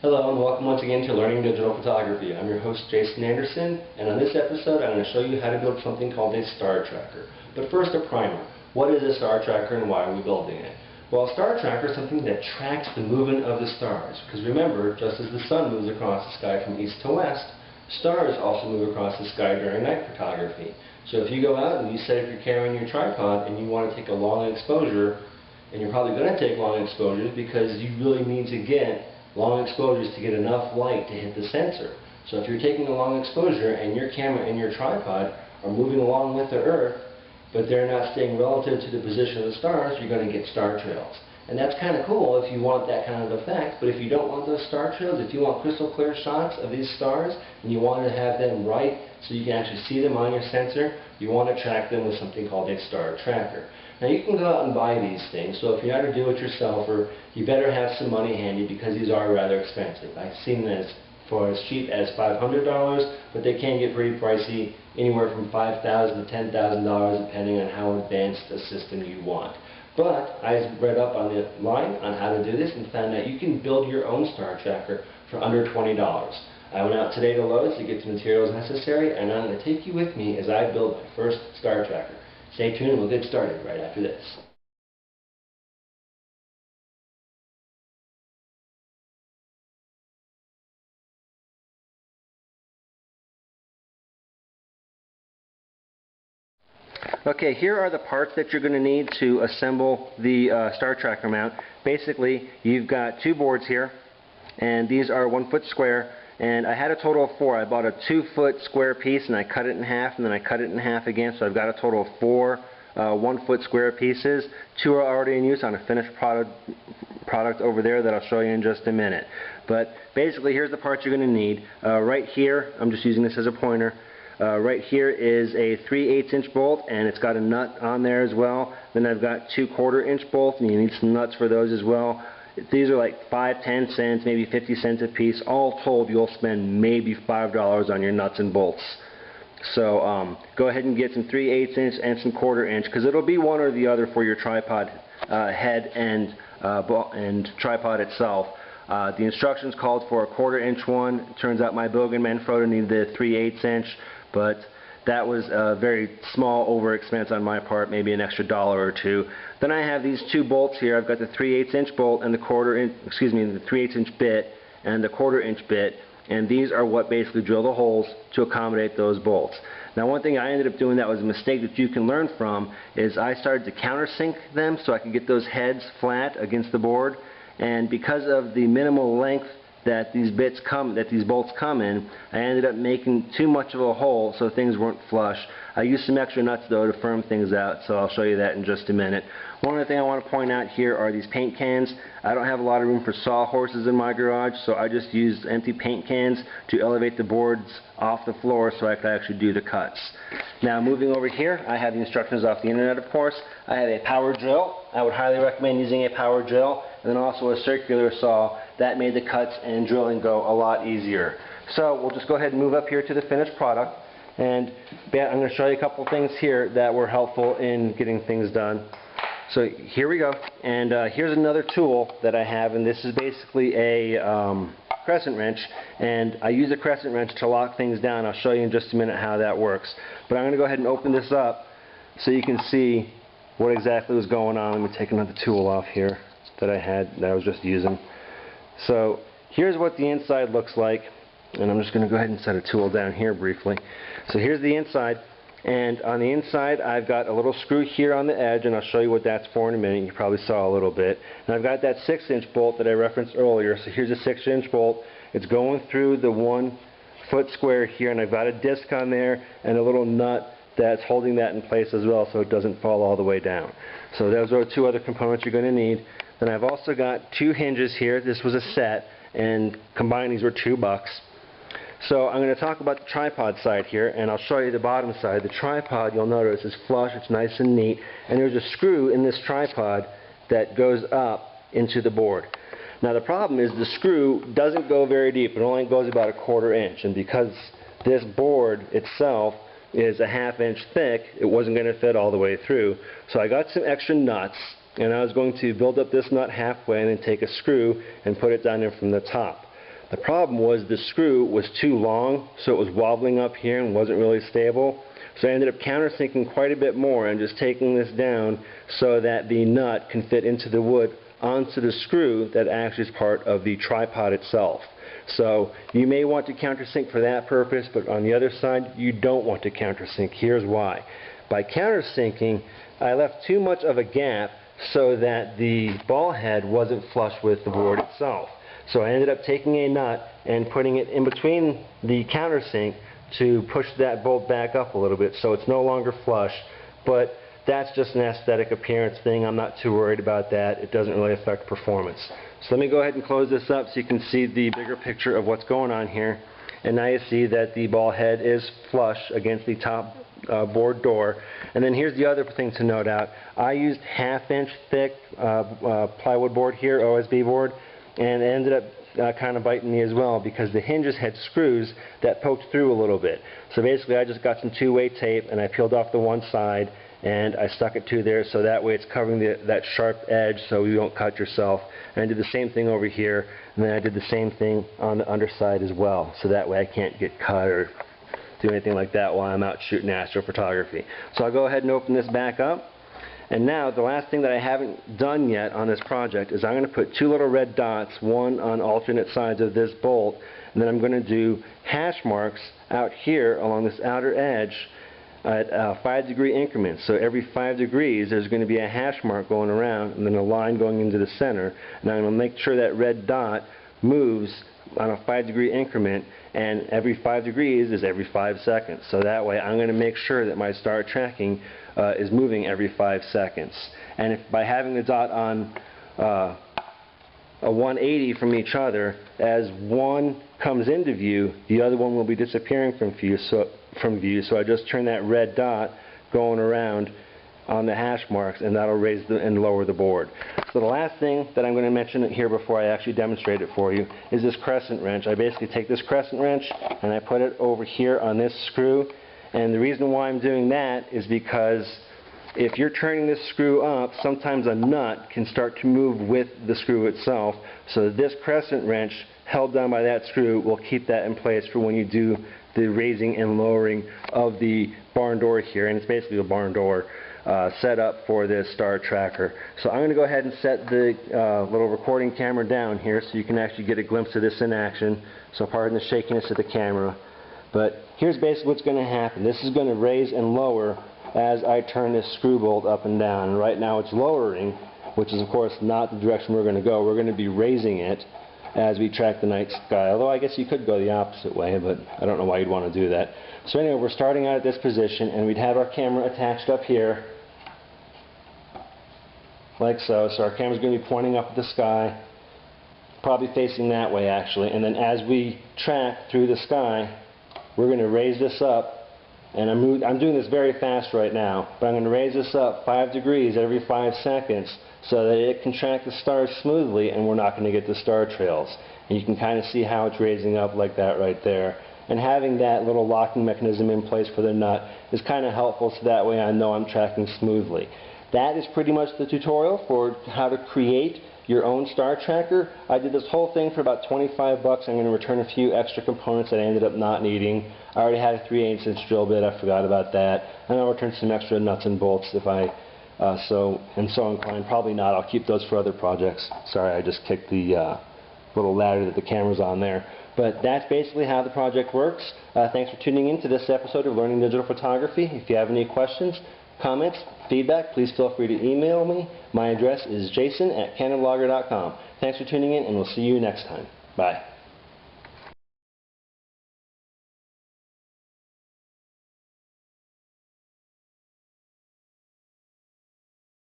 Hello and welcome once again to Learning Digital Photography. I'm your host Jason Anderson, and on this episode I'm going to show you how to build something called a star tracker. But first, a primer. What is a star tracker and why are we building it? Well, a star tracker is something that tracks the movement of the stars. Because remember, just as the sun moves across the sky from east to west, stars also move across the sky during night photography. So if you go out and you say if you're carrying your tripod and you want to take a long exposure, and you're probably going to take long exposures because you really need to get long exposures to get enough light to hit the sensor. So if you're taking a long exposure and your camera and your tripod are moving along with the Earth, but they're not staying relative to the position of the stars, you're going to get star trails. And that's kind of cool if you want that kind of effect, but if you don't want those star trails, if you want crystal clear shots of these stars, and you want to have them right so you can actually see them on your sensor, you want to track them with something called a star tracker. Now you can go out and buy these things, so if you're not a do-it-yourselfer, you better have some money handy because these are rather expensive. I've seen this for as cheap as $500, but they can get pretty pricey, anywhere from $5,000 to $10,000 depending on how advanced a system you want. But I read up on the line on how to do this and found out you can build your own star tracker for under $20. I went out today to Lowe's to get the materials necessary, and I'm going to take you with me as I build my first star tracker. Stay tuned and we'll get started right after this. Okay, here are the parts that you're going to need to assemble the star tracker mount. Basically, you've got two boards here, and these are 1 foot square, and I had a total of 4. I bought a 2 foot square piece and I cut it in half, and then I cut it in half again, so I've got a total of 4 1 foot square pieces. 2 are already in use on a finished product over there that I'll show you in just a minute. But basically, here's the parts you're going to need. Right here, I'm just using this as a pointer. Right here is a 3/8 inch bolt, and it's got a nut on there as well. Then I've got 2 1/4 inch bolts, and you need some nuts for those as well. These are like 5, 10 cents, maybe 50 cents a piece. All told, you'll spend maybe $5 on your nuts and bolts. So go ahead and get some 3/8 inch and some 1/4 inch, because it'll be one or the other for your tripod head and tripod itself. The instructions called for a 1/4 inch one. Turns out my Bogen Manfrotto needed the 3/8 inch, but that was a very small over expense on my part, maybe an extra $1 or $2. Then I have these 2 bolts here. I've got the 3/8 inch bolt and the the 3/8 inch bit and the 1/4 inch bit, and these are what basically drill the holes to accommodate those bolts. Now, one thing I ended up doing that was a mistake that you can learn from is I started to countersink them so I could get those heads flat against the board, and because of the minimal length that these bolts come in, I ended up making too much of a hole so things weren't flush. I used some extra nuts though to firm things out, so I'll show you that in just a minute. One other thing I want to point out here are these paint cans. I don't have a lot of room for sawhorses in my garage, so I just used empty paint cans to elevate the boards off the floor so I could actually do the cuts. Now, moving over here, I have the instructions off the internet, of course. I have a power drill. I would highly recommend using a power drill, and then also a circular saw. That made the cuts and drilling go a lot easier. So we'll just go ahead and move up here to the finished product, and I'm going to show you a couple things here that were helpful in getting things done. So here we go, and here's another tool that I have, and this is basically a crescent wrench, and I use a crescent wrench to lock things down. I'll show you in just a minute how that works. But I'm going to go ahead and open this up so you can see what exactly was going on. Let me take another tool off here that I was just using. So here's what the inside looks like, and I'm just going to go ahead and set a tool down here briefly. So here's the inside, and on the inside I've got a little screw here on the edge, and I'll show you what that's for in a minute. You probably saw a little bit. And I've got that 6-inch bolt that I referenced earlier. So here's a 6-inch bolt. It's going through the 1 foot square here, and I've got a disc on there and a little nut that's holding that in place as well so it doesn't fall all the way down. So those are 2 other components you're going to need. Then I've also got 2 hinges here. This was a set, and combined these were $2. So I'm going to talk about the tripod side here, and I'll show you the bottom side. The tripod, you'll notice, is flush. It's nice and neat, and there's a screw in this tripod that goes up into the board. Now the problem is the screw doesn't go very deep. It only goes about a 1/4 inch, and because this board itself is a 1/2 inch thick, it wasn't going to fit all the way through. So I got some extra nuts, and I was going to build up this nut halfway and then take a screw and put it down there from the top. The problem was the screw was too long, so it was wobbling up here and wasn't really stable. So I ended up countersinking quite a bit more and just taking this down so that the nut can fit into the wood onto the screw that actually is part of the tripod itself. So you may want to countersink for that purpose, but on the other side you don't want to countersink. Here's why. By countersinking, I left too much of a gap so that the ball head wasn't flush with the board itself. So I ended up taking a nut and putting it in between the countersink to push that bolt back up a little bit so it's no longer flush. But that's just an aesthetic appearance thing. I'm not too worried about that. It doesn't really affect performance. So let me go ahead and close this up so you can see the bigger picture of what's going on here. And now you see that the ball head is flush against the top board door. And then here's the other thing to note out. I used 1/2 inch thick plywood board here, OSB board, and it ended up kind of biting me as well because the hinges had screws that poked through a little bit. So basically I just got some 2-way tape and I peeled off the one side and I stuck it to there so that way it's covering that sharp edge so you don't cut yourself. And I did the same thing over here, and then I did the same thing on the underside as well, so that way I can't get cut or do anything like that while I'm out shooting astrophotography. So I'll go ahead and open this back up. And now the last thing that I haven't done yet on this project is I'm going to put 2 little red dots, one on alternate sides of this bolt, and then I'm going to do hash marks out here along this outer edge at 5-degree increments. So every 5 degrees there's going to be a hash mark going around and then a line going into the center. And I'm going to make sure that red dot moves on a 5-degree increment, and every 5 degrees is every 5 seconds. So that way I'm going to make sure that my star tracking is moving every 5 seconds. And if by having the dot on a 180 from each other, as one comes into view, the other one will be disappearing from view. So I just turn that red dot going around on the hash marks, and that'll raise and lower the board. So the last thing that I'm going to mention here before I actually demonstrate it for you is this crescent wrench. I basically take this crescent wrench and I put it over here on this screw, and the reason why I'm doing that is because if you're turning this screw up, sometimes a nut can start to move with the screw itself. So this crescent wrench held down by that screw will keep that in place for when you do the raising and lowering of the barn door here. And it's basically a barn door set up for this star tracker. So I'm going to go ahead and set the little recording camera down here so you can actually get a glimpse of this in action. So pardon the shakiness of the camera. But here's basically what's going to happen. This is going to raise and lower as I turn this screw bolt up and down. And right now it's lowering, which is of course not the direction we're going to go. We're going to be raising it as we track the night sky. Although I guess you could go the opposite way, but I don't know why you'd want to do that. So anyway, we're starting out at this position, and we'd have our camera attached up here, like so. So our camera's going to be pointing up at the sky, probably facing that way actually. And then as we track through the sky, we're going to raise this up. And I'm doing this very fast right now, but I'm going to raise this up 5 degrees every 5 seconds so that it can track the stars smoothly and we're not going to get the star trails. And you can kind of see how it's raising up like that right there. And having that little locking mechanism in place for the nut is kind of helpful, so that way I know I'm tracking smoothly. That is pretty much the tutorial for how to create your own star tracker. I did this whole thing for about 25 bucks. I'm going to return a few extra components that I ended up not needing. I already had a 3/8 inch drill bit. I forgot about that. And I'll return some extra nuts and bolts if I so inclined. Probably not. I'll keep those for other projects. Sorry, I just kicked the little ladder that the camera's on there. But that's basically how the project works. Thanks for tuning in to this episode of Learning Digital Photography. If you have any questions, comments, feedback, please feel free to email me. My address is jason@canonblogger.com. Thanks for tuning in, and we'll see you next time. Bye.